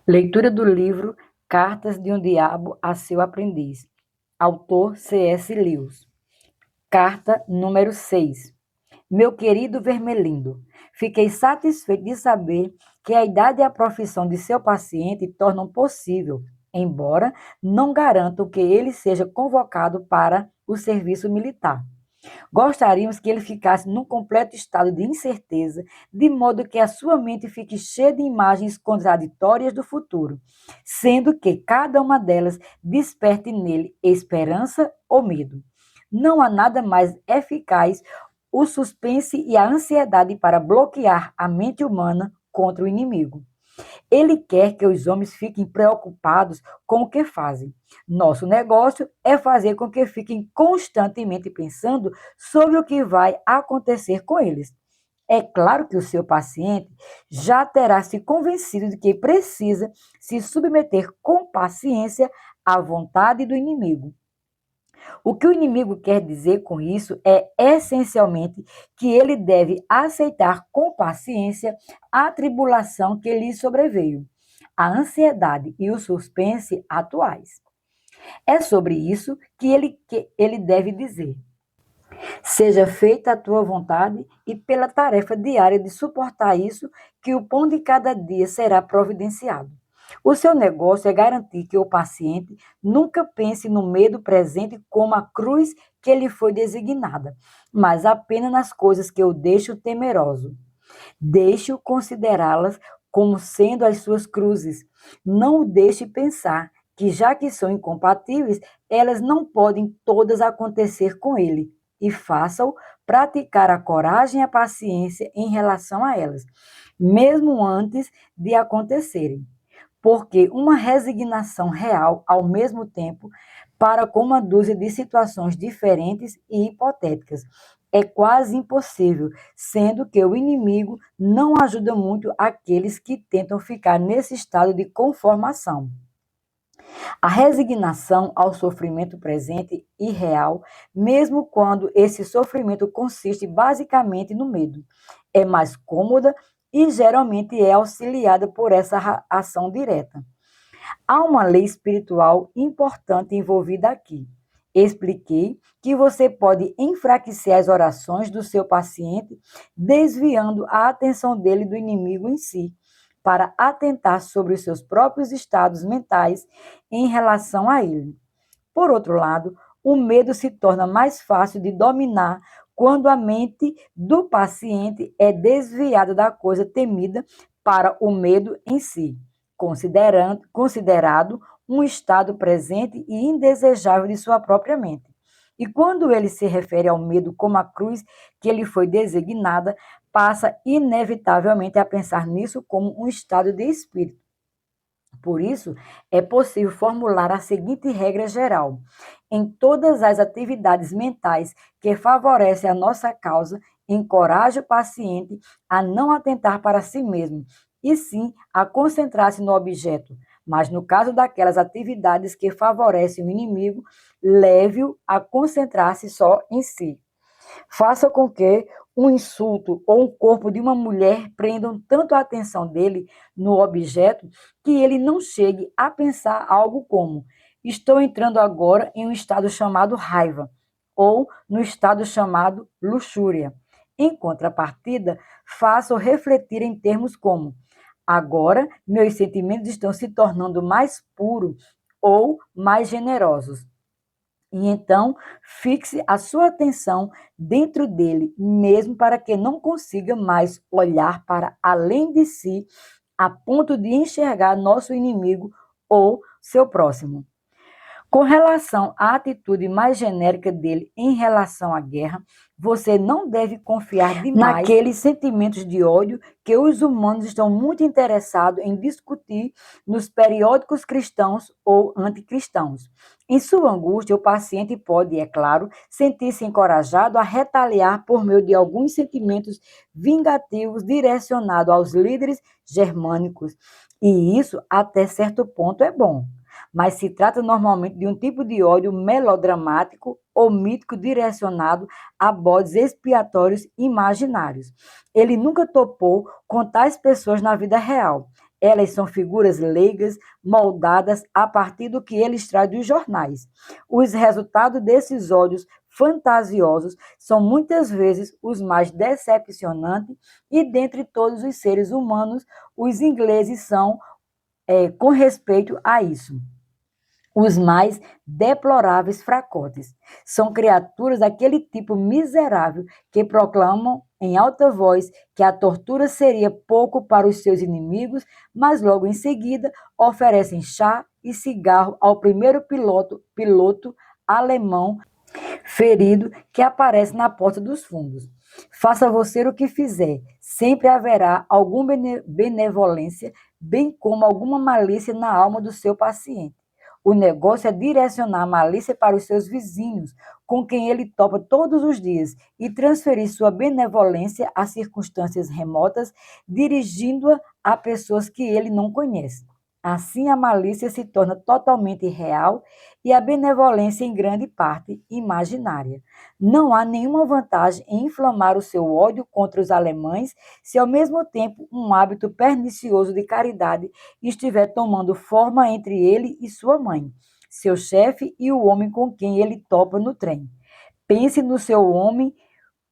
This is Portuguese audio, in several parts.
Leitura do livro Cartas de um Diabo a seu Aprendiz. Autor C.S. Lewis. Carta número 6. Meu querido Vermelindo, fiquei satisfeito de saber que a idade e a profissão de seu paciente tornam possível, embora não garantam que ele seja convocado para o serviço militar. Gostaríamos que ele ficasse num completo estado de incerteza, de modo que a sua mente fique cheia de imagens contraditórias do futuro, sendo que cada uma delas desperte nele esperança ou medo. Não há nada mais eficaz o suspense e a ansiedade para bloquear a mente humana contra o inimigo. Ele quer que os homens fiquem preocupados com o que fazem. Nosso negócio é fazer com que fiquem constantemente pensando sobre o que vai acontecer com eles. É claro que o seu paciente já terá se convencido de que precisa se submeter com paciência à vontade do inimigo. O que o inimigo quer dizer com isso é essencialmente que ele deve aceitar com paciência a tribulação que lhe sobreveio, a ansiedade e o suspense atuais. É sobre isso que ele deve dizer: seja feita a tua vontade, e pela tarefa diária de suportar isso, que o pão de cada dia será providenciado. O seu negócio é garantir que o paciente nunca pense no medo presente como a cruz que lhe foi designada, mas apenas nas coisas que o deixam temeroso. Deixe-o considerá-las como sendo as suas cruzes. Não o deixe pensar que, já que são incompatíveis, elas não podem todas acontecer com ele, e faça-o praticar a coragem e a paciência em relação a elas, mesmo antes de acontecerem. Porque uma resignação real, ao mesmo tempo, para com uma dúzia de situações diferentes e hipotéticas, é quase impossível, sendo que o inimigo não ajuda muito aqueles que tentam ficar nesse estado de conformação. A resignação ao sofrimento presente e real, mesmo quando esse sofrimento consiste basicamente no medo, é mais cômoda e geralmente é auxiliada por essa ação direta. Há uma lei espiritual importante envolvida aqui. Expliquei que você pode enfraquecer as orações do seu paciente, desviando a atenção dele do inimigo em si, para atentar sobre os seus próprios estados mentais em relação a ele. Por outro lado, o medo se torna mais fácil de dominar quando a mente do paciente é desviada da coisa temida para o medo em si, considerado um estado presente e indesejável de sua própria mente. E quando ele se refere ao medo como a cruz que lhe foi designada, passa inevitavelmente a pensar nisso como um estado de espírito. Por isso, é possível formular a seguinte regra geral: em todas as atividades mentais que favorecem a nossa causa, encoraje o paciente a não atentar para si mesmo, e sim a concentrar-se no objeto. Mas no caso daquelas atividades que favorecem o inimigo, leve-o a concentrar-se só em si. Faça com que um insulto ou o corpo de uma mulher prendam tanto a atenção dele no objeto que ele não chegue a pensar algo como: estou entrando agora em um estado chamado raiva, ou no estado chamado luxúria. Em contrapartida, faça-o refletir em termos como: agora meus sentimentos estão se tornando mais puros ou mais generosos. E então, fixe a sua atenção dentro dele, mesmo para que não consiga mais olhar para além de si, a ponto de enxergar nosso inimigo ou seu próximo. Com relação à atitude mais genérica dele em relação à guerra, você não deve confiar demais naqueles sentimentos de ódio que os humanos estão muito interessados em discutir nos periódicos cristãos ou anticristãos. Em sua angústia, o paciente pode, é claro, sentir-se encorajado a retaliar por meio de alguns sentimentos vingativos direcionados aos líderes germânicos, e isso, até certo ponto, é bom, mas se trata normalmente de um tipo de ódio melodramático ou mítico direcionado a bodes expiatórios imaginários. Ele nunca topou com tais pessoas na vida real. Elas são figuras leigas, moldadas a partir do que ele extrai dos jornais. Os resultados desses ódios fantasiosos são muitas vezes os mais decepcionantes, e dentre todos os seres humanos, os ingleses são, com respeito a isso, os mais deploráveis fracotes. São criaturas daquele tipo miserável que proclamam em alta voz que a tortura seria pouco para os seus inimigos, mas logo em seguida oferecem chá e cigarro ao primeiro piloto alemão ferido que aparece na porta dos fundos. Faça você o que fizer, sempre haverá alguma benevolência, bem como alguma malícia na alma do seu paciente. O negócio é direcionar a malícia para os seus vizinhos, com quem ele topa todos os dias, e transferir sua benevolência a circunstâncias remotas, dirigindo-a a pessoas que ele não conhece. Assim, a malícia se torna totalmente real e a benevolência, em grande parte, imaginária. Não há nenhuma vantagem em inflamar o seu ódio contra os alemães se, ao mesmo tempo, um hábito pernicioso de caridade estiver tomando forma entre ele e sua mãe, seu chefe e o homem com quem ele topa no trem. Pense no seu homem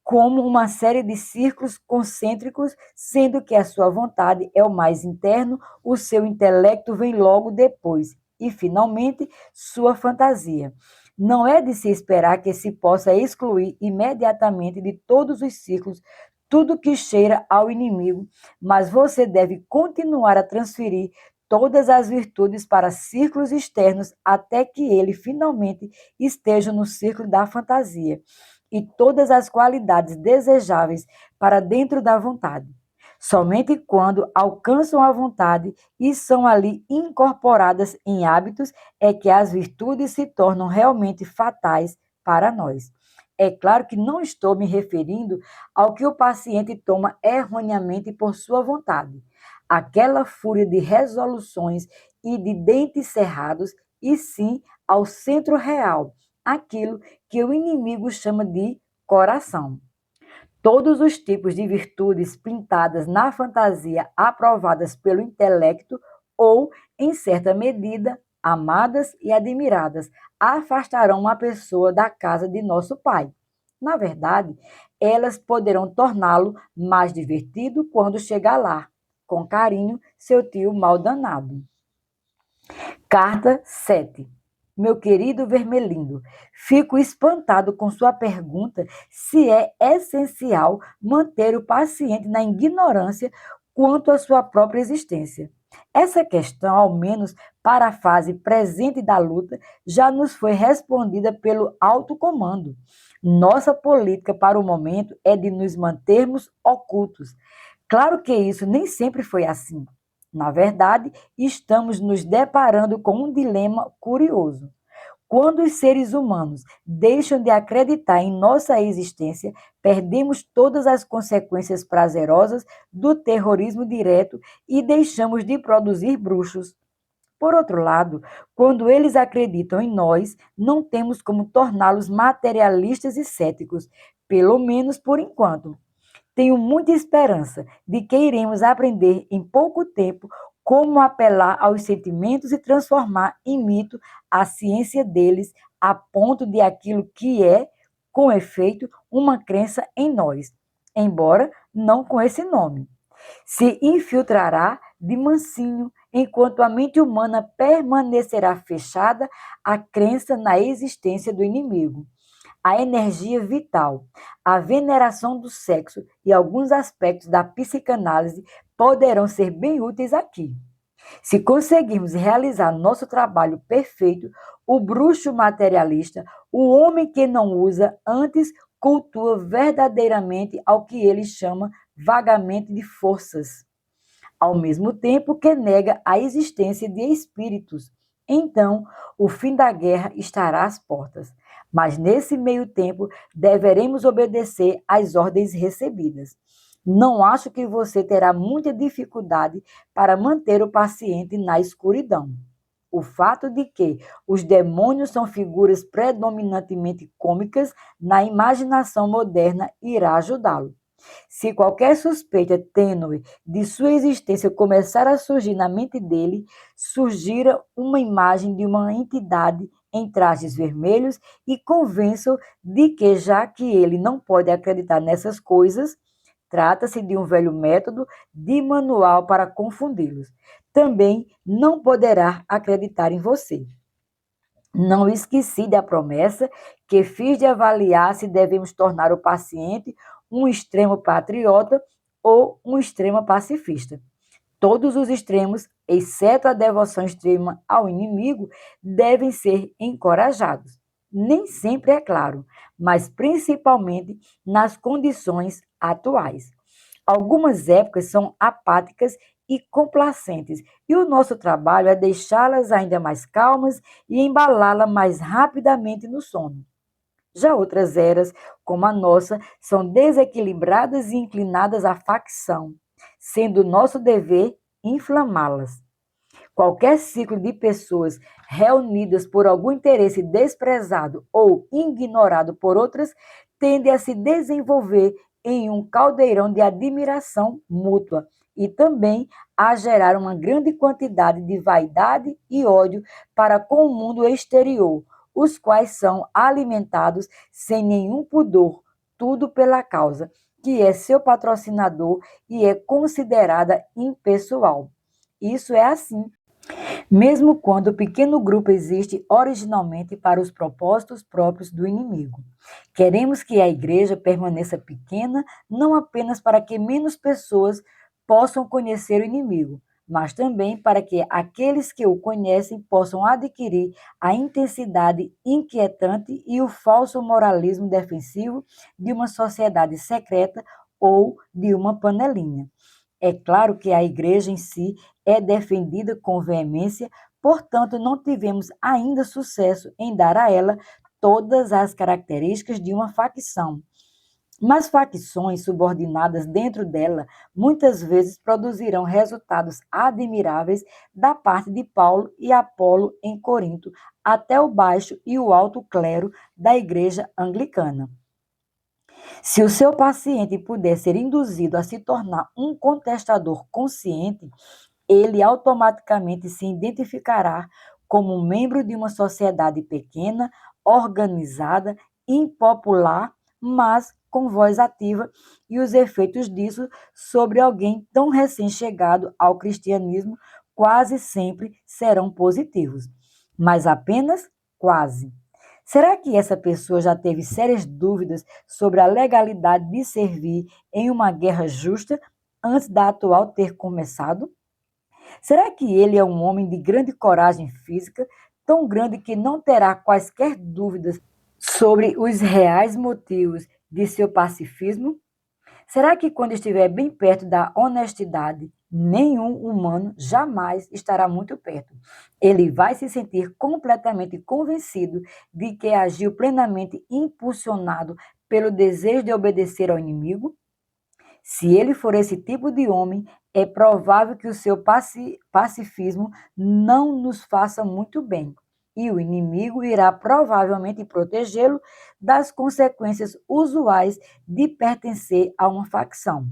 como uma série de círculos concêntricos, sendo que a sua vontade é o mais interno, o seu intelecto vem logo depois, e, finalmente, sua fantasia. Não é de se esperar que se possa excluir imediatamente de todos os círculos tudo que cheira ao inimigo, mas você deve continuar a transferir todas as virtudes para círculos externos até que ele finalmente esteja no círculo da fantasia, e todas as qualidades desejáveis para dentro da vontade. Somente quando alcançam a vontade e são ali incorporadas em hábitos é que as virtudes se tornam realmente fatais para nós. É claro que não estou me referindo ao que o paciente toma erroneamente por sua vontade, aquela fúria de resoluções e de dentes cerrados, e sim ao centro real, aquilo que o inimigo chama de coração. Todos os tipos de virtudes pintadas na fantasia, aprovadas pelo intelecto ou, em certa medida, amadas e admiradas, afastarão uma pessoa da casa de nosso Pai. Na verdade, elas poderão torná-lo mais divertido quando chegar lá. Com carinho, seu tio mal danado. Carta 7. Meu querido Vermelindo, fico espantado com sua pergunta se é essencial manter o paciente na ignorância quanto à sua própria existência. Essa questão, ao menos para a fase presente da luta, já nos foi respondida pelo alto comando. Nossa política para o momento é de nos mantermos ocultos. Claro que isso nem sempre foi assim. Na verdade, estamos nos deparando com um dilema curioso. Quando os seres humanos deixam de acreditar em nossa existência, perdemos todas as consequências prazerosas do terrorismo direto e deixamos de produzir bruxos. Por outro lado, quando eles acreditam em nós, não temos como torná-los materialistas e céticos, pelo menos por enquanto. Tenho muita esperança de que iremos aprender em pouco tempo como apelar aos sentimentos e transformar em mito a ciência deles, a ponto de aquilo que é, com efeito, uma crença em nós, embora não com esse nome. Se infiltrará de mansinho, enquanto a mente humana permanecerá fechada à crença na existência do inimigo. A energia vital, a veneração do sexo e alguns aspectos da psicanálise poderão ser bem úteis aqui. Se conseguirmos realizar nosso trabalho perfeito, o bruxo materialista, o homem que não usa, antes cultua verdadeiramente ao que ele chama vagamente de forças, ao mesmo tempo que nega a existência de espíritos. Então, o fim da guerra estará às portas. Mas nesse meio tempo, deveremos obedecer às ordens recebidas. Não acho que você terá muita dificuldade para manter o paciente na escuridão. O fato de que os demônios são figuras predominantemente cômicas na imaginação moderna irá ajudá-lo. Se qualquer suspeita tênue de sua existência começar a surgir na mente dele, surgira uma imagem de uma entidade em trajes vermelhos e convença-o de que, já que ele não pode acreditar nessas coisas, trata-se de um velho método de manual para confundi-los. Também não poderá acreditar em você. Não esqueci da promessa que fiz de avaliar se devemos tornar o paciente um extremo patriota ou um extremo pacifista. Todos os extremos, exceto a devoção extrema ao inimigo, devem ser encorajados. Nem sempre é claro, mas principalmente nas condições atuais. Algumas épocas são apáticas e complacentes, e o nosso trabalho é deixá-las ainda mais calmas e embalá-las mais rapidamente no sono. Já outras eras, como a nossa, são desequilibradas e inclinadas à facção, sendo nosso dever inflamá-las. Qualquer ciclo de pessoas reunidas por algum interesse desprezado ou ignorado por outras tende a se desenvolver em um caldeirão de admiração mútua e também a gerar uma grande quantidade de vaidade e ódio para com o mundo exterior, os quais são alimentados sem nenhum pudor, tudo pela causa, que é seu patrocinador e é considerada impessoal. Isso é assim mesmo quando o pequeno grupo existe originalmente para os propósitos próprios do inimigo. Queremos que a igreja permaneça pequena, não apenas para que menos pessoas possam conhecer o inimigo, mas também para que aqueles que o conhecem possam adquirir a intensidade inquietante e o falso moralismo defensivo de uma sociedade secreta ou de uma panelinha. É claro que a igreja em si é defendida com veemência, portanto, não tivemos ainda sucesso em dar a ela todas as características de uma facção. Mas facções subordinadas dentro dela muitas vezes produzirão resultados admiráveis da parte de Paulo e Apolo em Corinto, até o baixo e o alto clero da igreja anglicana. Se o seu paciente puder ser induzido a se tornar um contestador consciente, ele automaticamente se identificará como um membro de uma sociedade pequena, organizada, impopular, mas com voz ativa, e os efeitos disso sobre alguém tão recém-chegado ao cristianismo quase sempre serão positivos, mas apenas quase. Será que essa pessoa já teve sérias dúvidas sobre a legalidade de servir em uma guerra justa antes da atual ter começado? Será que ele é um homem de grande coragem física, tão grande que não terá quaisquer dúvidas sobre os reais motivos de seu pacifismo? Será que quando estiver bem perto da honestidade, nenhum humano jamais estará muito perto? Ele vai se sentir completamente convencido de que agiu plenamente impulsionado pelo desejo de obedecer ao inimigo? Se ele for esse tipo de homem, é provável que o seu pacifismo não nos faça muito bem, e o inimigo irá provavelmente protegê-lo das consequências usuais de pertencer a uma facção.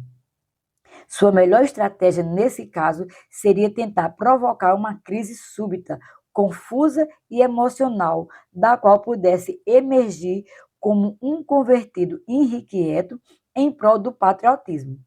Sua melhor estratégia nesse caso seria tentar provocar uma crise súbita, confusa e emocional, da qual pudesse emergir como um convertido irrequieto em prol do patriotismo.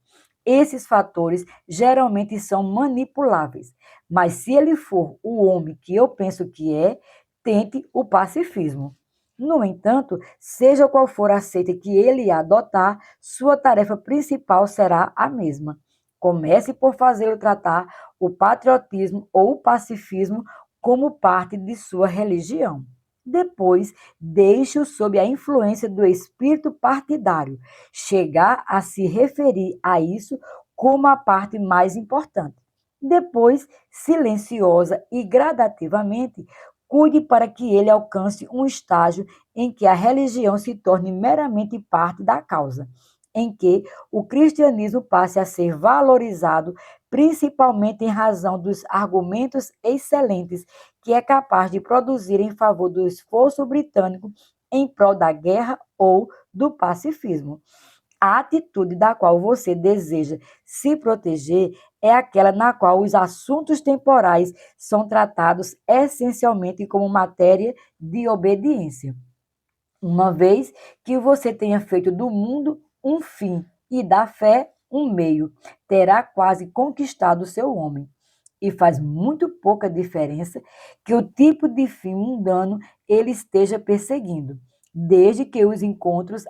Esses fatores geralmente são manipuláveis, mas se ele for o homem que eu penso que é, tente o pacifismo. No entanto, seja qual for a seita que ele adotar, sua tarefa principal será a mesma. Comece por fazê-lo tratar o patriotismo ou o pacifismo como parte de sua religião. Depois, deixe-o sob a influência do espírito partidário, chegar a se referir a isso como a parte mais importante. Depois, silenciosa e gradativamente, cuide para que ele alcance um estágio em que a religião se torne meramente parte da causa, em que o cristianismo passe a ser valorizado, principalmente em razão dos argumentos excelentes que é capaz de produzir em favor do esforço britânico em prol da guerra ou do pacifismo. A atitude da qual você deseja se proteger é aquela na qual os assuntos temporais são tratados essencialmente como matéria de obediência. Uma vez que você tenha feito do mundo um fim e da fé um meio, terá quase conquistado o seu homem. E faz muito pouca diferença que o tipo de fim mundano ele esteja perseguindo, desde que os encontros,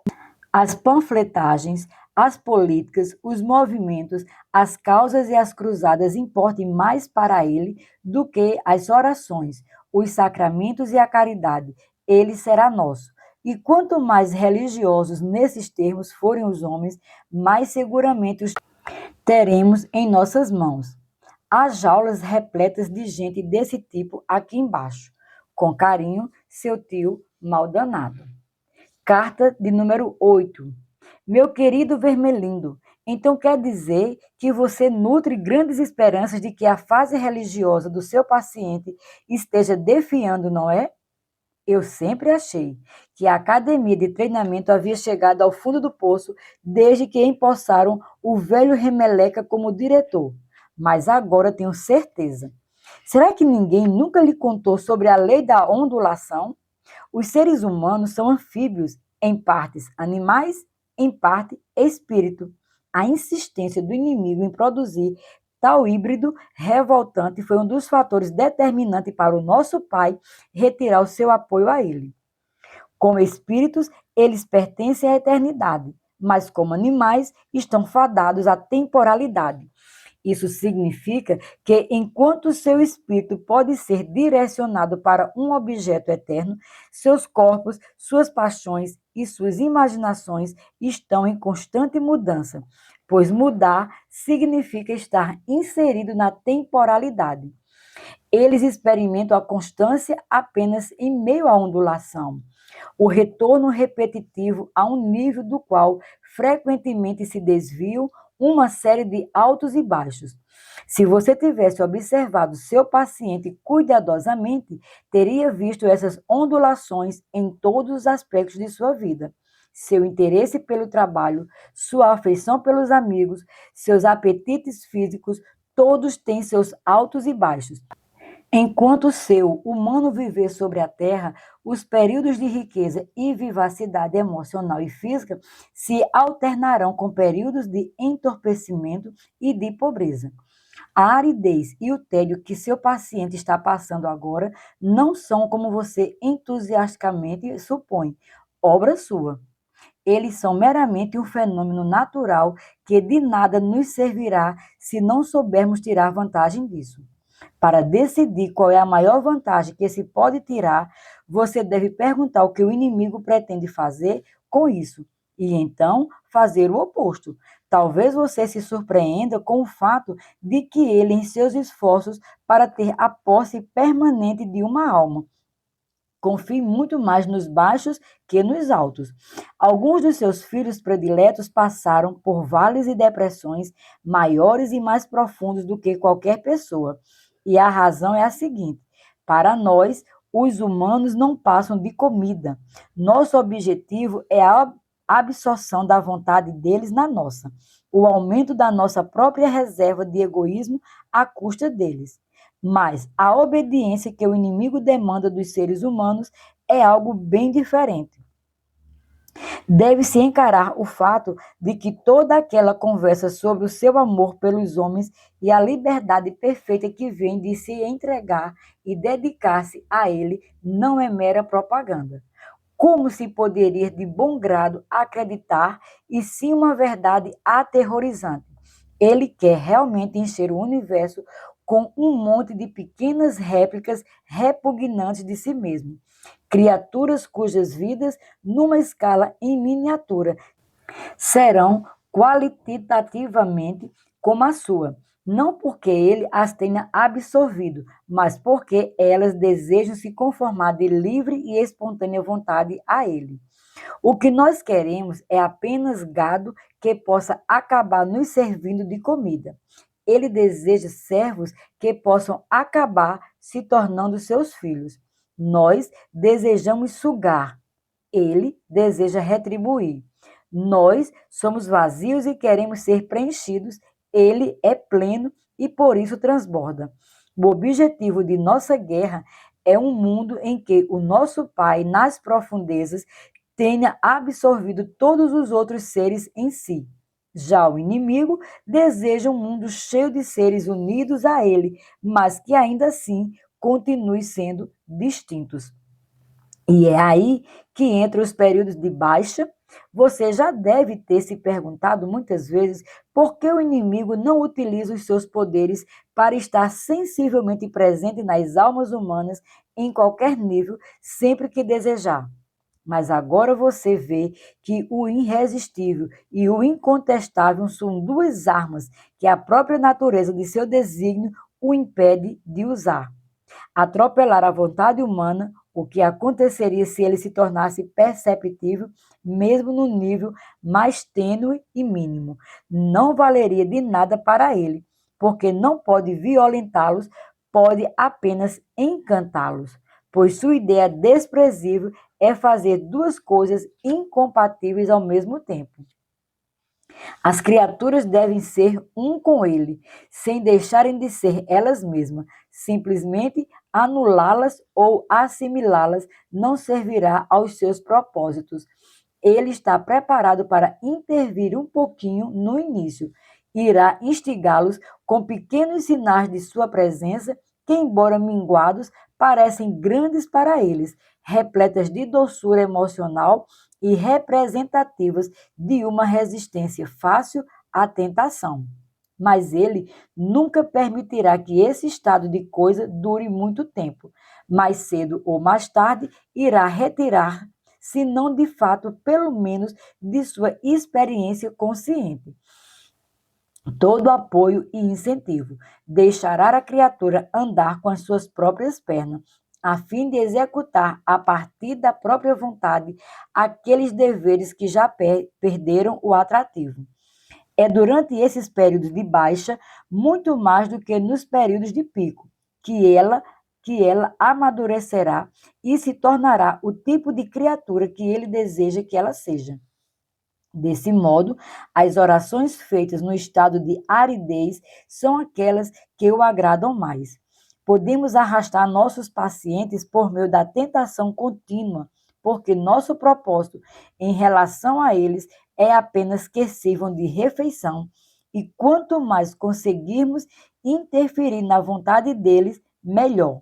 as panfletagens, as políticas, os movimentos, as causas e as cruzadas importem mais para ele do que as orações, os sacramentos e a caridade. Ele será nosso. E quanto mais religiosos nesses termos forem os homens, mais seguramente os teremos em nossas mãos. Há jaulas repletas de gente desse tipo aqui embaixo. Com carinho, seu tio Maldanado. Carta de número 8. Meu querido Vermelindo, então quer dizer que você nutre grandes esperanças de que a fase religiosa do seu paciente esteja defiando, não é? Eu sempre achei que a academia de treinamento havia chegado ao fundo do poço desde que empossaram o velho Remeleca como diretor, mas agora tenho certeza. Será que ninguém nunca lhe contou sobre a lei da ondulação? Os seres humanos são anfíbios, em partes animais, em parte espírito. A insistência do inimigo em produzir tal híbrido revoltante foi um dos fatores determinantes para o nosso pai retirar o seu apoio a ele. Como espíritos, eles pertencem à eternidade, mas como animais, estão fadados à temporalidade. Isso significa que, enquanto seu espírito pode ser direcionado para um objeto eterno, seus corpos, suas paixões e suas imaginações estão em constante mudança, pois mudar significa estar inserido na temporalidade. Eles experimentam a constância apenas em meio à ondulação, o retorno repetitivo a um nível do qual frequentemente se desviam uma série de altos e baixos. Se você tivesse observado seu paciente cuidadosamente, teria visto essas ondulações em todos os aspectos de sua vida. Seu interesse pelo trabalho, sua afeição pelos amigos, seus apetites físicos, todos têm seus altos e baixos. Enquanto o seu humano viver sobre a Terra, os períodos de riqueza e vivacidade emocional e física se alternarão com períodos de entorpecimento e de pobreza. A aridez e o tédio que seu paciente está passando agora não são como você entusiasticamente supõe, obra sua. Eles são meramente um fenômeno natural que de nada nos servirá se não soubermos tirar vantagem disso. Para decidir qual é a maior vantagem que se pode tirar, você deve perguntar o que o inimigo pretende fazer com isso, e então fazer o oposto. Talvez você se surpreenda com o fato de que ele, em seus esforços para ter a posse permanente de uma alma, confie muito mais nos baixos que nos altos. Alguns dos seus filhos prediletos passaram por vales e depressões maiores e mais profundos do que qualquer pessoa. E a razão é a seguinte: para nós, os humanos não passam de comida. Nosso objetivo é a absorção da vontade deles na nossa, o aumento da nossa própria reserva de egoísmo à custa deles. Mas a obediência que o inimigo demanda dos seres humanos é algo bem diferente. Deve-se encarar o fato de que toda aquela conversa sobre o seu amor pelos homens e a liberdade perfeita que vem de se entregar e dedicar-se a ele não é mera propaganda. Como se poderia de bom grado acreditar, e sim uma verdade aterrorizante? Ele quer realmente encher o universo com um monte de pequenas réplicas repugnantes de si mesmo. Criaturas cujas vidas, numa escala em miniatura, serão qualitativamente como a sua. Não porque ele as tenha absorvido, mas porque elas desejam se conformar de livre e espontânea vontade a ele. O que nós queremos é apenas gado que possa acabar nos servindo de comida. Ele deseja servos que possam acabar se tornando seus filhos. Nós desejamos sugar, ele deseja retribuir. Nós somos vazios e queremos ser preenchidos. Ele é pleno e por isso transborda. O objetivo de nossa guerra é um mundo em que o nosso Pai, nas profundezas, tenha absorvido todos os outros seres em si. Já o inimigo deseja um mundo cheio de seres unidos a ele, mas que ainda assim continue sendo distintos. E é aí que entra os períodos de baixa. Você já deve ter se perguntado muitas vezes por que o inimigo não utiliza os seus poderes para estar sensivelmente presente nas almas humanas em qualquer nível, sempre que desejar. Mas agora você vê que o irresistível e o incontestável são duas armas que a própria natureza de seu desígnio o impede de usar. Atropelar a vontade humana, o que aconteceria se ele se tornasse perceptível, mesmo no nível mais tênue e mínimo, não valeria de nada para ele, porque não pode violentá-los, pode apenas encantá-los, pois sua ideia desprezível é fazer duas coisas incompatíveis ao mesmo tempo. As criaturas devem ser um com ele, sem deixarem de ser elas mesmas. Simplesmente anulá-las ou assimilá-las não servirá aos seus propósitos. Ele está preparado para intervir um pouquinho no início. Irá instigá-los com pequenos sinais de sua presença, que, embora minguados, parecem grandes para eles, repletas de doçura emocional e representativas de uma resistência fácil à tentação. Mas ele nunca permitirá que esse estado de coisa dure muito tempo. Mais cedo ou mais tarde, irá retirar, se não de fato, pelo menos de sua experiência consciente, todo apoio e incentivo. Deixará a criatura andar com as suas próprias pernas, a fim de executar, a partir da própria vontade, aqueles deveres que já perderam o atrativo. É durante esses períodos de baixa, muito mais do que nos períodos de pico, que ela amadurecerá e se tornará o tipo de criatura que ele deseja que ela seja. Desse modo, as orações feitas no estado de aridez são aquelas que o agradam mais. Podemos arrastar nossos pacientes por meio da tentação contínua, porque nosso propósito em relação a eles é apenas que sirvam de refeição, e quanto mais conseguirmos interferir na vontade deles, melhor.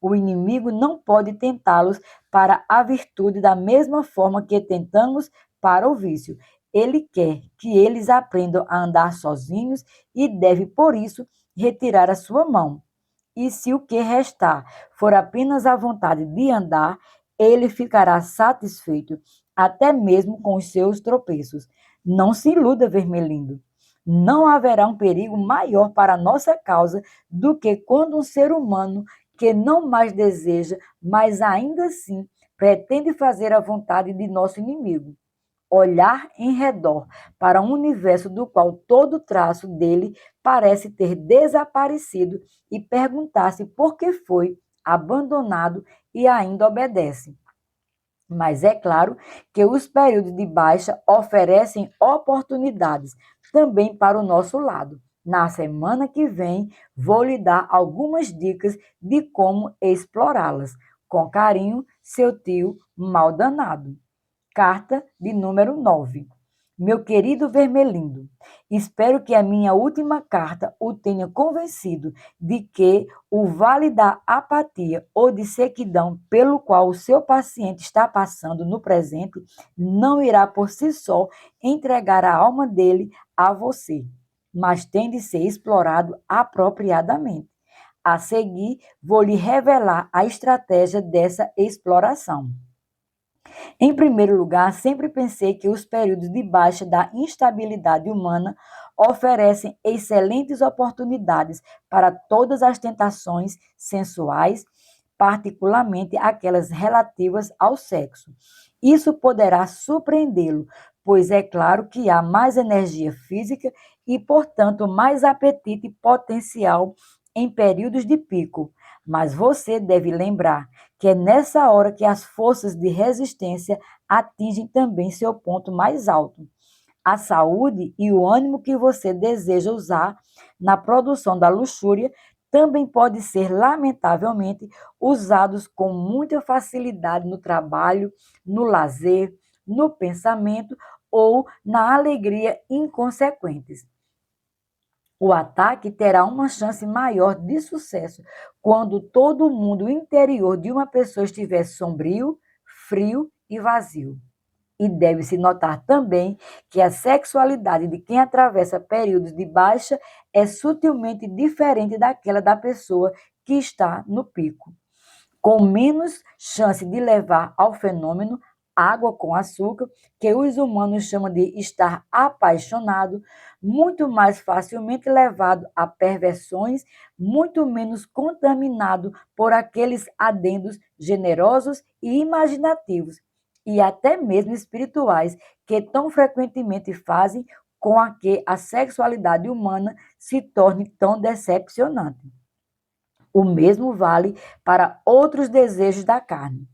O inimigo não pode tentá-los para a virtude da mesma forma que tentamos para o vício. Ele quer que eles aprendam a andar sozinhos e deve, por isso, retirar a sua mão. E se o que restar for apenas a vontade de andar, ele ficará satisfeito, até mesmo com os seus tropeços. Não se iluda, Vermelindo. Não haverá um perigo maior para a nossa causa do que quando um ser humano que não mais deseja, mas ainda assim pretende fazer a vontade de nosso inimigo. Olhar em redor para um universo do qual todo traço dele parece ter desaparecido e perguntar-se por que foi abandonado e ainda obedece. Mas é claro que os períodos de baixa oferecem oportunidades também para o nosso lado. Na semana que vem, vou lhe dar algumas dicas de como explorá-las. Com carinho, seu tio Maldanado. Carta de número 9. Meu querido Vermelindo, espero que a minha última carta o tenha convencido de que o vale da apatia ou de sequidão pelo qual o seu paciente está passando no presente não irá por si só entregar a alma dele a você, mas tem de ser explorado apropriadamente. A seguir, vou lhe revelar a estratégia dessa exploração. Em primeiro lugar, sempre pensei que os períodos de baixa da instabilidade humana oferecem excelentes oportunidades para todas as tentações sensuais, particularmente aquelas relativas ao sexo. Isso poderá surpreendê-lo, pois é claro que há mais energia física e, portanto, mais apetite potencial em períodos de pico. Mas você deve lembrar que é nessa hora que as forças de resistência atingem também seu ponto mais alto. A saúde e o ânimo que você deseja usar na produção da luxúria também pode ser, lamentavelmente, usados com muita facilidade no trabalho, no lazer, no pensamento ou na alegria inconsequentes. O ataque terá uma chance maior de sucesso quando todo o mundo interior de uma pessoa estiver sombrio, frio e vazio. E deve-se notar também que a sexualidade de quem atravessa períodos de baixa é sutilmente diferente daquela da pessoa que está no pico, com menos chance de levar ao fenômeno água com açúcar, que os humanos chamam de estar apaixonado, muito mais facilmente levado a perversões, muito menos contaminado por aqueles adendos generosos e imaginativos, e até mesmo espirituais, que tão frequentemente fazem com que a sexualidade humana se torne tão decepcionante. O mesmo vale para outros desejos da carne.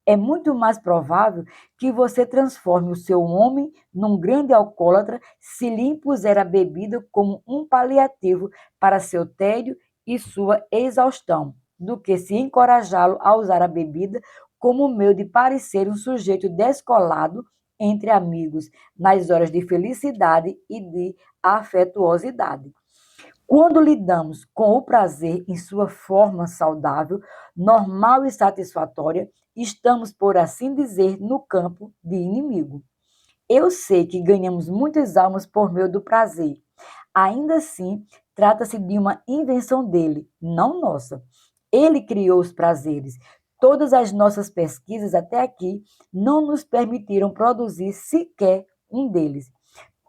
É muito mais provável que você transforme o seu homem num grande alcoólatra se lhe impuser a bebida como um paliativo para seu tédio e sua exaustão, do que se encorajá-lo a usar a bebida como meio de parecer um sujeito descolado entre amigos nas horas de felicidade e de afetuosidade. Quando lidamos com o prazer em sua forma saudável, normal e satisfatória, estamos, por assim dizer, no campo de inimigo. Eu sei que ganhamos muitas almas por meio do prazer. Ainda assim, trata-se de uma invenção dele, não nossa. Ele criou os prazeres. Todas as nossas pesquisas até aqui não nos permitiram produzir sequer um deles.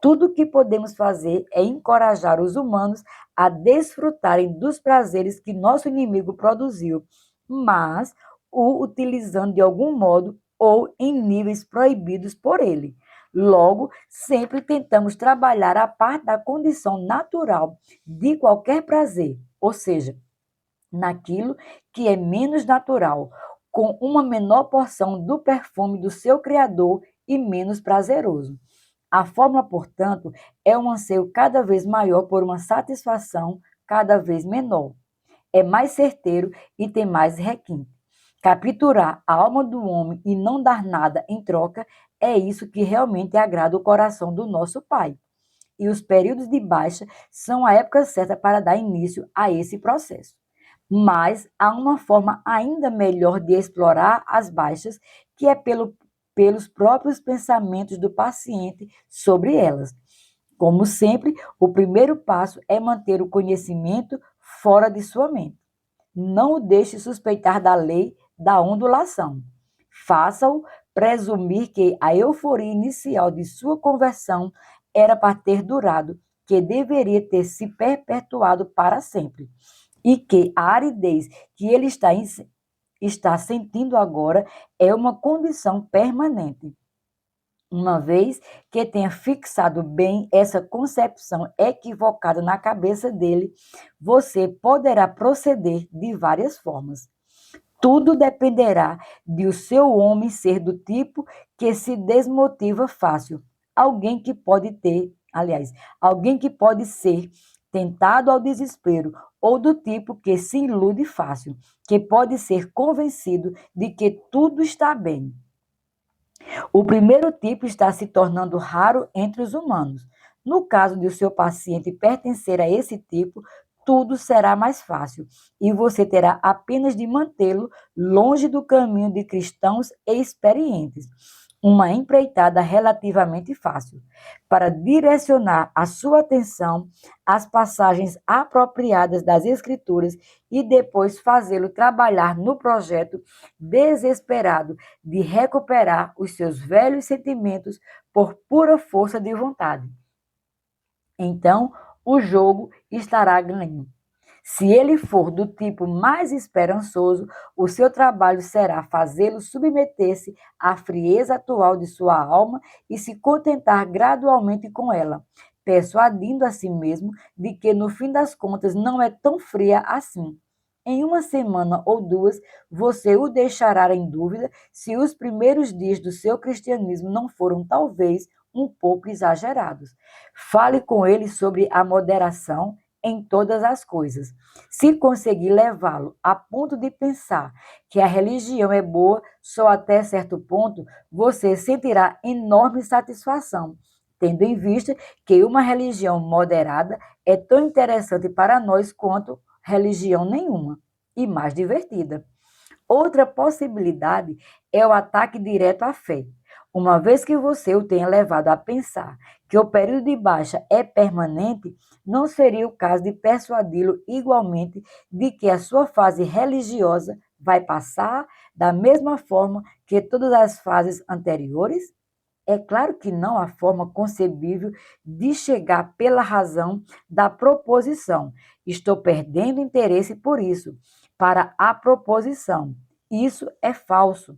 Tudo o que podemos fazer é encorajar os humanos a desfrutarem dos prazeres que nosso inimigo produziu, mas o utilizando de algum modo ou em níveis proibidos por ele. Logo, sempre tentamos trabalhar a parte da condição natural de qualquer prazer, ou seja, naquilo que é menos natural, com uma menor porção do perfume do seu Criador e menos prazeroso. A fórmula, portanto, é um anseio cada vez maior por uma satisfação cada vez menor. É mais certeiro e tem mais requinte. Capturar a alma do homem e não dar nada em troca é isso que realmente agrada o coração do nosso Pai. E os períodos de baixa são a época certa para dar início a esse processo. Mas há uma forma ainda melhor de explorar as baixas, que é pelos próprios pensamentos do paciente sobre elas. Como sempre, o primeiro passo é manter o conhecimento fora de sua mente. Não o deixe suspeitar da lei da ondulação. Faça-o presumir que a euforia inicial de sua conversão era para ter durado, que deveria ter se perpetuado para sempre, e que a aridez que ele está sentindo agora é uma condição permanente. Uma vez que tenha fixado bem essa concepção equivocada na cabeça dele, você poderá proceder de várias formas. Tudo dependerá de o seu homem ser do tipo que se desmotiva fácil, alguém que pode ter, aliás, alguém que pode ser tentado ao desespero, ou do tipo que se ilude fácil, que pode ser convencido de que tudo está bem. O primeiro tipo está se tornando raro entre os humanos. No caso de o seu paciente pertencer a esse tipo, tudo será mais fácil e você terá apenas de mantê-lo longe do caminho de cristãos experientes. Uma empreitada relativamente fácil, para direcionar a sua atenção às passagens apropriadas das Escrituras e depois fazê-lo trabalhar no projeto desesperado de recuperar os seus velhos sentimentos por pura força de vontade. Então, o jogo estará ganho. Se ele for do tipo mais esperançoso, o seu trabalho será fazê-lo submeter-se à frieza atual de sua alma e se contentar gradualmente com ela, persuadindo a si mesmo de que, no fim das contas, não é tão fria assim. Em uma semana ou duas, você o deixará em dúvida se os primeiros dias do seu cristianismo não foram, talvez, um pouco exagerados. Fale com ele sobre a moderação em todas as coisas. Se conseguir levá-lo a ponto de pensar que a religião é boa só até certo ponto, você sentirá enorme satisfação, tendo em vista que uma religião moderada é tão interessante para nós quanto religião nenhuma, e mais divertida. Outra possibilidade é o ataque direto à fé. Uma vez que você o tenha levado a pensar que o período de baixa é permanente, não seria o caso de persuadi-lo igualmente de que a sua fase religiosa vai passar da mesma forma que todas as fases anteriores? É claro que não há forma concebível de chegar pela razão da proposição. Estou perdendo interesse por isso, para a proposição. Isso é falso.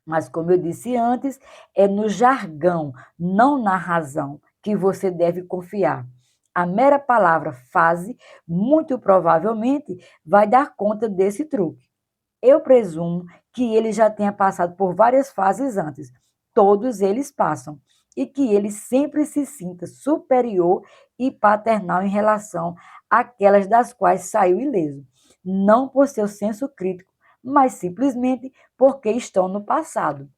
Mas, como eu disse antes, é no jargão, não na razão, que você deve confiar. A mera palavra fase, muito provavelmente, vai dar conta desse truque. Eu presumo que ele já tenha passado por várias fases antes. Todos eles passam. E que ele sempre se sinta superior e paternal em relação àquelas das quais saiu ileso. Não por seu senso crítico, mas simplesmente porque estão no passado.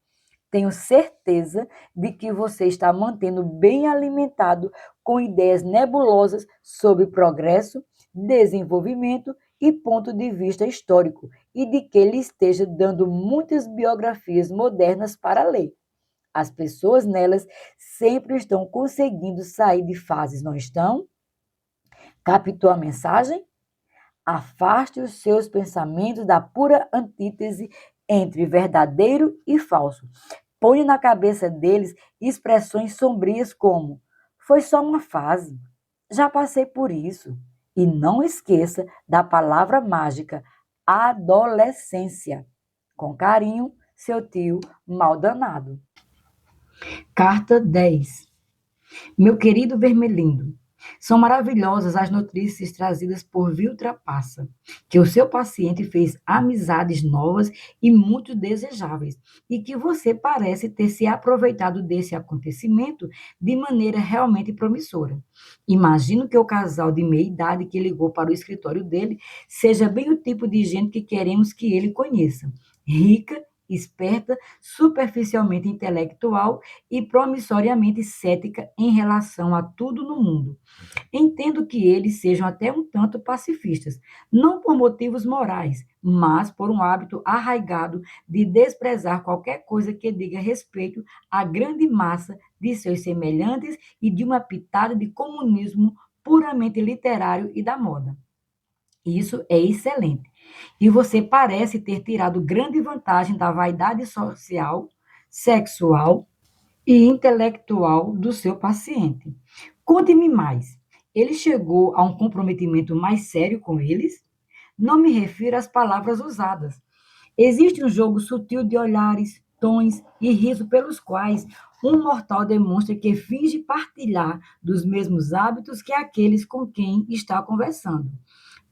Tenho certeza de que você está mantendo bem alimentado com ideias nebulosas sobre progresso, desenvolvimento e ponto de vista histórico, e de que ele esteja dando muitas biografias modernas para ler. As pessoas nelas sempre estão conseguindo sair de fases, não estão? Captou a mensagem? Afaste os seus pensamentos da pura antítese entre verdadeiro e falso. Põe na cabeça deles expressões sombrias como: foi só uma fase, já passei por isso. E não esqueça da palavra mágica, adolescência. Com carinho, seu tio Maldanado. Carta 10. Meu querido Vermelindo, são maravilhosas as notícias trazidas por Viltrapassa, que o seu paciente fez amizades novas e muito desejáveis, e que você parece ter se aproveitado desse acontecimento de maneira realmente promissora. Imagino que o casal de meia-idade que ligou para o escritório dele seja bem o tipo de gente que queremos que ele conheça. Rica, esperta, superficialmente intelectual e promissoriamente cética em relação a tudo no mundo. Entendo que eles sejam até um tanto pacifistas, não por motivos morais, mas por um hábito arraigado de desprezar qualquer coisa que diga respeito à grande massa de seus semelhantes e de uma pitada de comunismo puramente literário e da moda. Isso é excelente. E você parece ter tirado grande vantagem da vaidade social, sexual e intelectual do seu paciente. Conte-me mais. Ele chegou a um comprometimento mais sério com eles? Não me refiro às palavras usadas. Existe um jogo sutil de olhares, tons e riso pelos quais um mortal demonstra que finge partilhar dos mesmos hábitos que aqueles com quem está conversando.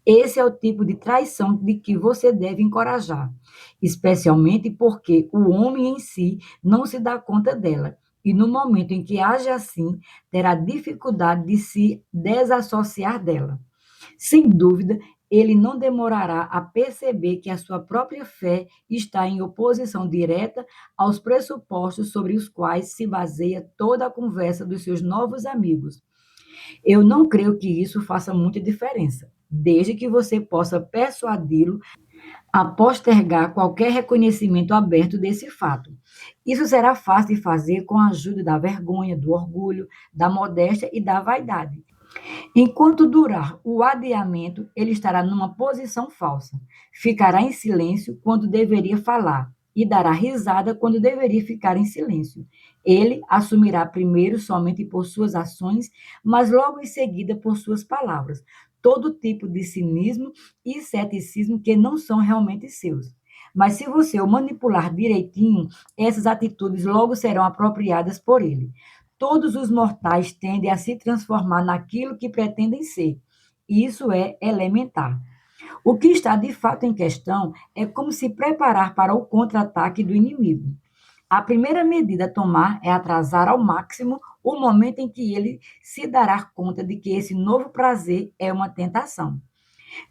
Esse é o tipo de traição de que você deve encorajar, especialmente porque o homem em si não se dá conta dela. E no momento em que age assim, terá dificuldade de se desassociar dela. Sem dúvida, ele não demorará a perceber que a sua própria fé está em oposição direta aos pressupostos sobre os quais se baseia toda a conversa dos seus novos amigos. Eu não creio que isso faça muita diferença, desde que você possa persuadi-lo a postergar qualquer reconhecimento aberto desse fato. Isso será fácil de fazer com a ajuda da vergonha, do orgulho, da modéstia e da vaidade. Enquanto durar o adiamento, ele estará numa posição falsa. Ficará em silêncio quando deveria falar e dará risada quando deveria ficar em silêncio. Ele assumirá primeiro somente por suas ações, mas logo em seguida por suas palavras, todo tipo de cinismo e ceticismo que não são realmente seus. Mas se você o manipular direitinho, essas atitudes logo serão apropriadas por ele. Todos os mortais tendem a se transformar naquilo que pretendem ser. Isso é elementar. O que está de fato em questão é como se preparar para o contra-ataque do inimigo. A primeira medida a tomar é atrasar ao máximo o momento em que ele se dará conta de que esse novo prazer é uma tentação.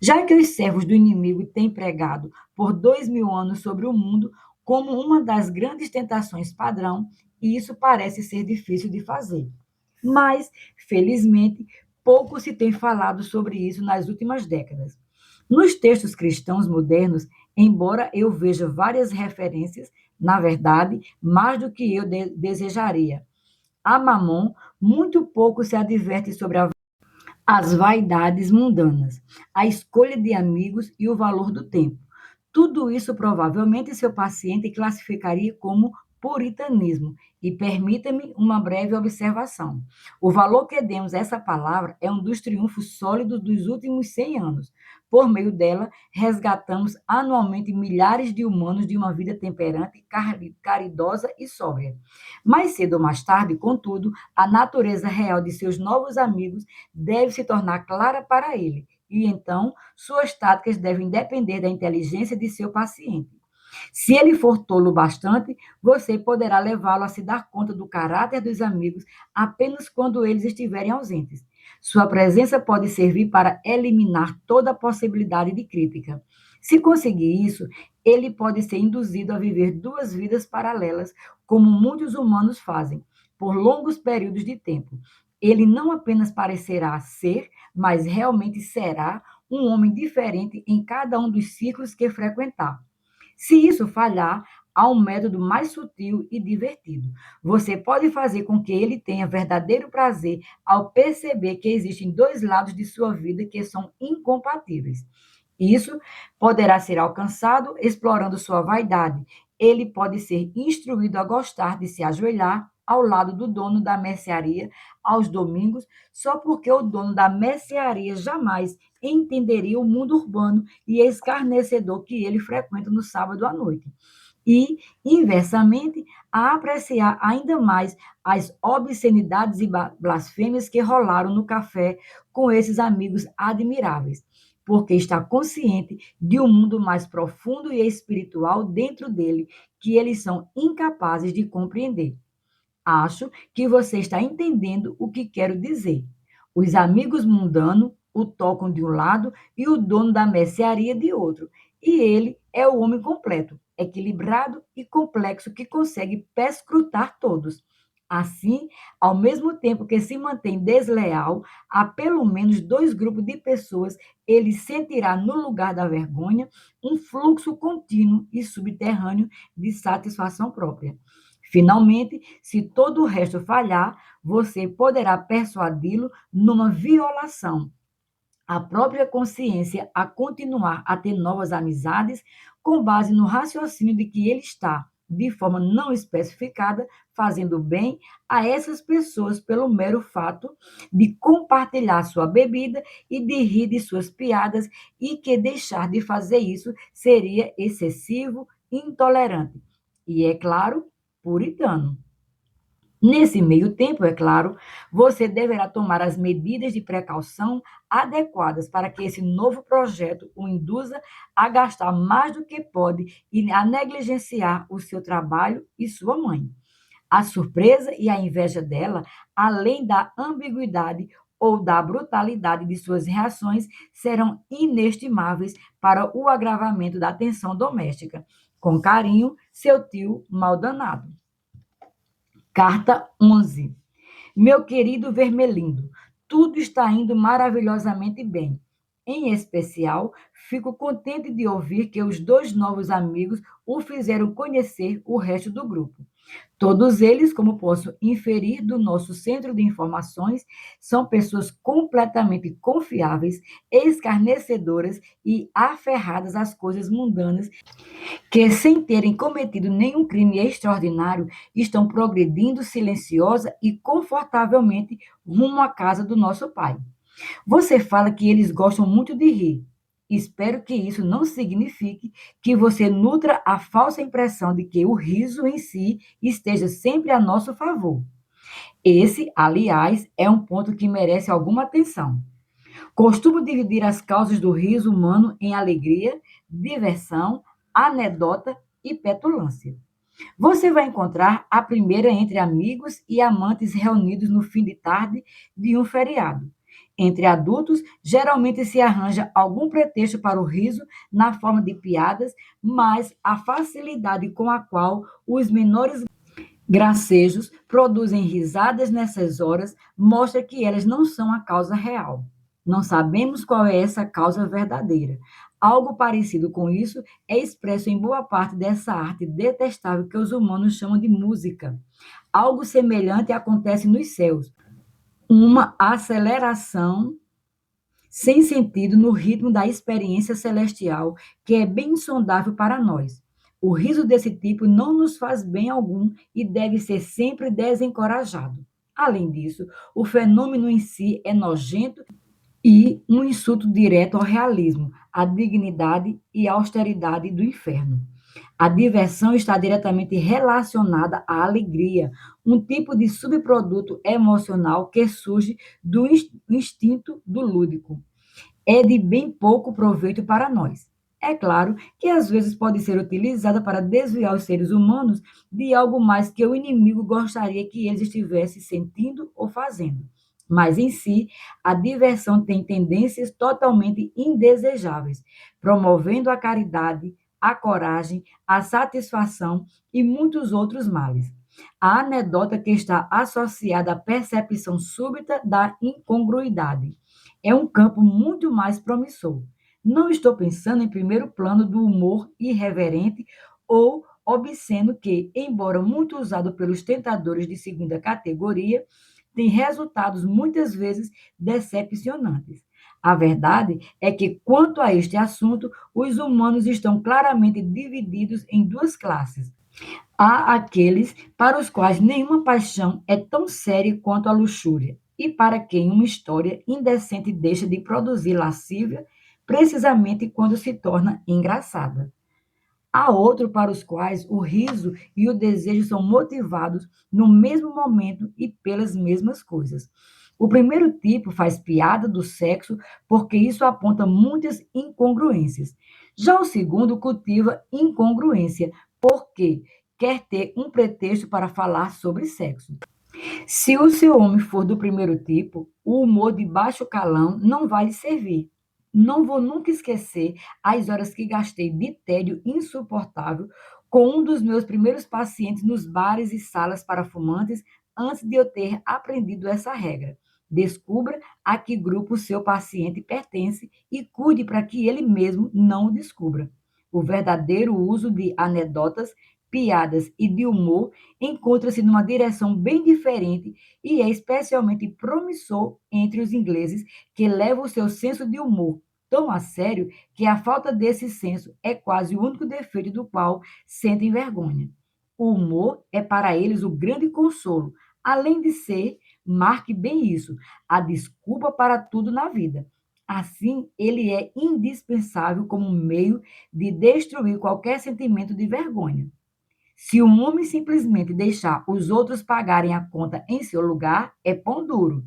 Já que os servos do inimigo têm pregado por 2000 anos sobre o mundo como uma das grandes tentações padrão, e isso parece ser difícil de fazer. Mas, felizmente, pouco se tem falado sobre isso nas últimas décadas. Nos textos cristãos modernos, embora eu veja várias referências, na verdade, mais do que eu desejaria, a Mamon, muito pouco se adverte sobre as vaidades mundanas, a escolha de amigos e o valor do tempo. Tudo isso provavelmente seu paciente classificaria como puritanismo. E permita-me uma breve observação. O valor que demos a essa palavra é um dos triunfos sólidos dos últimos 100 anos. Por meio dela, resgatamos anualmente milhares de humanos de uma vida temperante, caridosa e sóbria. Mais cedo ou mais tarde, contudo, a natureza real de seus novos amigos deve se tornar clara para ele, e então suas táticas devem depender da inteligência de seu paciente. Se ele for tolo bastante, você poderá levá-lo a se dar conta do caráter dos amigos apenas quando eles estiverem ausentes. Sua presença pode servir para eliminar toda a possibilidade de crítica. Se conseguir isso, ele pode ser induzido a viver duas vidas paralelas, como muitos humanos fazem, por longos períodos de tempo. Ele não apenas parecerá ser, mas realmente será um homem diferente em cada um dos ciclos que frequentar. Se isso falhar, há um método mais sutil e divertido. Você pode fazer com que ele tenha verdadeiro prazer ao perceber que existem dois lados de sua vida que são incompatíveis. Isso poderá ser alcançado explorando sua vaidade. Ele pode ser instruído a gostar de se ajoelhar ao lado do dono da mercearia aos domingos, só porque o dono da mercearia jamais entenderia o mundo urbano e escarnecedor que ele frequenta no sábado à noite. E, inversamente, a apreciar ainda mais as obscenidades e blasfêmias que rolaram no café com esses amigos admiráveis, porque está consciente de um mundo mais profundo e espiritual dentro dele que eles são incapazes de compreender. Acho que você está entendendo o que quero dizer. Os amigos mundanos o tocam de um lado e o dono da mercearia de outro. E ele é o homem completo, equilibrado e complexo que consegue perscrutar todos. Assim, ao mesmo tempo que se mantém desleal a pelo menos dois grupos de pessoas, ele sentirá no lugar da vergonha um fluxo contínuo e subterrâneo de satisfação própria. Finalmente, se todo o resto falhar, você poderá persuadi-lo numa violação à própria consciência a continuar a ter novas amizades com base no raciocínio de que ele está, de forma não especificada, fazendo bem a essas pessoas pelo mero fato de compartilhar sua bebida e de rir de suas piadas, e que deixar de fazer isso seria excessivo, intolerante e, é claro, puritano. Nesse meio tempo, é claro, você deverá tomar as medidas de precaução adequadas para que esse novo projeto o induza a gastar mais do que pode e a negligenciar o seu trabalho e sua mãe. A surpresa e a inveja dela, além da ambiguidade ou da brutalidade de suas reações, serão inestimáveis para o agravamento da tensão doméstica. Com carinho, seu tio Maldanado. Carta 11. Meu querido Vermelindo, tudo está indo maravilhosamente bem. Em especial, fico contente de ouvir que os dois novos amigos o fizeram conhecer o resto do grupo. Todos eles, como posso inferir do nosso centro de informações, são pessoas completamente confiáveis, escarnecedoras e aferradas às coisas mundanas que, sem terem cometido nenhum crime extraordinário, estão progredindo silenciosa e confortavelmente rumo à casa do nosso pai. Você fala que eles gostam muito de rir. Espero que isso não signifique que você nutra a falsa impressão de que o riso em si esteja sempre a nosso favor. Esse, aliás, é um ponto que merece alguma atenção. Costumo dividir as causas do riso humano em alegria, diversão, anedota e petulância. Você vai encontrar a primeira entre amigos e amantes reunidos no fim de tarde de um feriado. Entre adultos, geralmente se arranja algum pretexto para o riso na forma de piadas, mas a facilidade com a qual os menores gracejos produzem risadas nessas horas mostra que elas não são a causa real. Não sabemos qual é essa causa verdadeira. Algo parecido com isso é expresso em boa parte dessa arte detestável que os humanos chamam de música. Algo semelhante acontece nos céus. Uma aceleração sem sentido no ritmo da experiência celestial, que é bem insondável para nós. O riso desse tipo não nos faz bem algum e deve ser sempre desencorajado. Além disso, o fenômeno em si é nojento e um insulto direto ao realismo, à dignidade e à austeridade do inferno. A diversão está diretamente relacionada à alegria, um tipo de subproduto emocional que surge do instinto do lúdico. É de bem pouco proveito para nós. É claro que às vezes pode ser utilizada para desviar os seres humanos de algo mais que o inimigo gostaria que eles estivessem sentindo ou fazendo. Mas em si, a diversão tem tendências totalmente indesejáveis, promovendo a caridade, a coragem, a satisfação e muitos outros males. A anedota que está associada à percepção súbita da incongruidade é um campo muito mais promissor. Não estou pensando em primeiro plano do humor irreverente ou obsceno que, embora muito usado pelos tentadores de segunda categoria, tem resultados muitas vezes decepcionantes. A verdade é que, quanto a este assunto, os humanos estão claramente divididos em duas classes. Há aqueles para os quais nenhuma paixão é tão séria quanto a luxúria, e para quem uma história indecente deixa de produzir lascívia precisamente quando se torna engraçada. Há outro para os quais o riso e o desejo são motivados no mesmo momento e pelas mesmas coisas. O primeiro tipo faz piada do sexo porque isso aponta muitas incongruências. Já o segundo cultiva incongruência porque quer ter um pretexto para falar sobre sexo. Se o seu homem for do primeiro tipo, o humor de baixo calão não vai lhe servir. Não vou nunca esquecer as horas que gastei de tédio insuportável com um dos meus primeiros pacientes nos bares e salas para fumantes antes de eu ter aprendido essa regra. Descubra a que grupo o seu paciente pertence e cuide para que ele mesmo não o descubra. O verdadeiro uso de anedotas, piadas e de humor encontra-se numa direção bem diferente e é especialmente promissor entre os ingleses, que levam o seu senso de humor tão a sério que a falta desse senso é quase o único defeito do qual sentem vergonha. O humor é para eles o grande consolo, além de ser, marque bem isso, a desculpa para tudo na vida. Assim, ele é indispensável como meio de destruir qualquer sentimento de vergonha. Se um homem simplesmente deixar os outros pagarem a conta em seu lugar, é pão duro.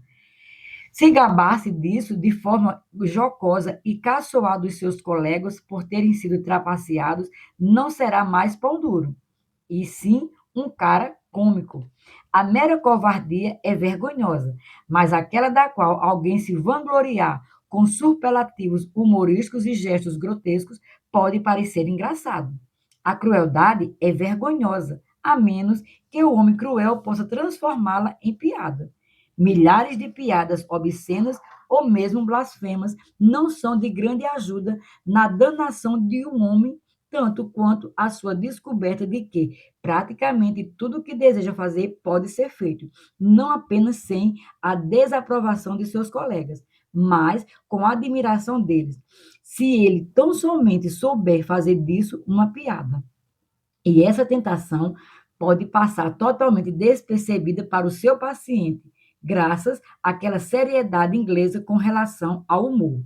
Se gabar-se disso de forma jocosa e caçoar dos seus colegas por terem sido trapaceados, não será mais pão duro, e sim um cara cômico. A mera covardia é vergonhosa, mas aquela da qual alguém se vangloriar com superlativos humorísticos e gestos grotescos pode parecer engraçado. A crueldade é vergonhosa, a menos que o homem cruel possa transformá-la em piada. Milhares de piadas obscenas ou mesmo blasfemas não são de grande ajuda na danação de um homem, tanto quanto a sua descoberta de que praticamente tudo o que deseja fazer pode ser feito, não apenas sem a desaprovação de seus colegas, mas com a admiração deles, se ele tão somente souber fazer disso uma piada. E essa tentação pode passar totalmente despercebida para o seu paciente, graças àquela seriedade inglesa com relação ao humor.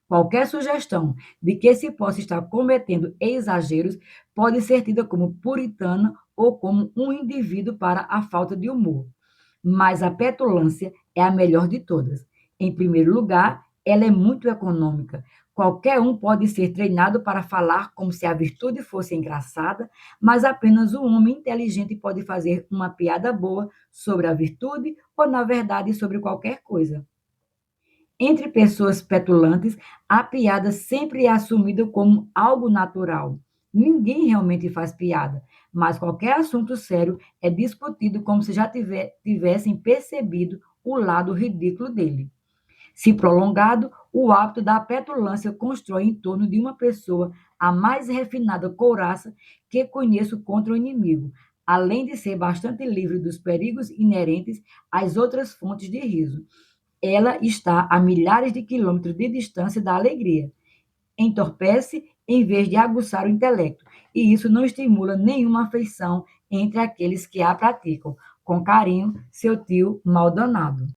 Qualquer sugestão de que se possa estar cometendo exageros pode ser tida como puritana ou como um indivíduo para a falta de humor. Mas a petulância é a melhor de todas. Em primeiro lugar, ela é muito econômica. Qualquer um pode ser treinado para falar como se a virtude fosse engraçada, mas apenas um homem inteligente pode fazer uma piada boa sobre a virtude ou, na verdade, sobre qualquer coisa. Entre pessoas petulantes, a piada sempre é assumida como algo natural. Ninguém realmente faz piada, mas qualquer assunto sério é discutido como se já tivessem percebido o lado ridículo dele. Se prolongado, o hábito da petulância constrói em torno de uma pessoa a mais refinada couraça que conheço contra o inimigo, além de ser bastante livre dos perigos inerentes às outras fontes de riso. Ela está a milhares de quilômetros de distância da alegria. Entorpece em vez de aguçar o intelecto, e isso não estimula nenhuma afeição entre aqueles que a praticam. Com carinho, seu tio Maldonado.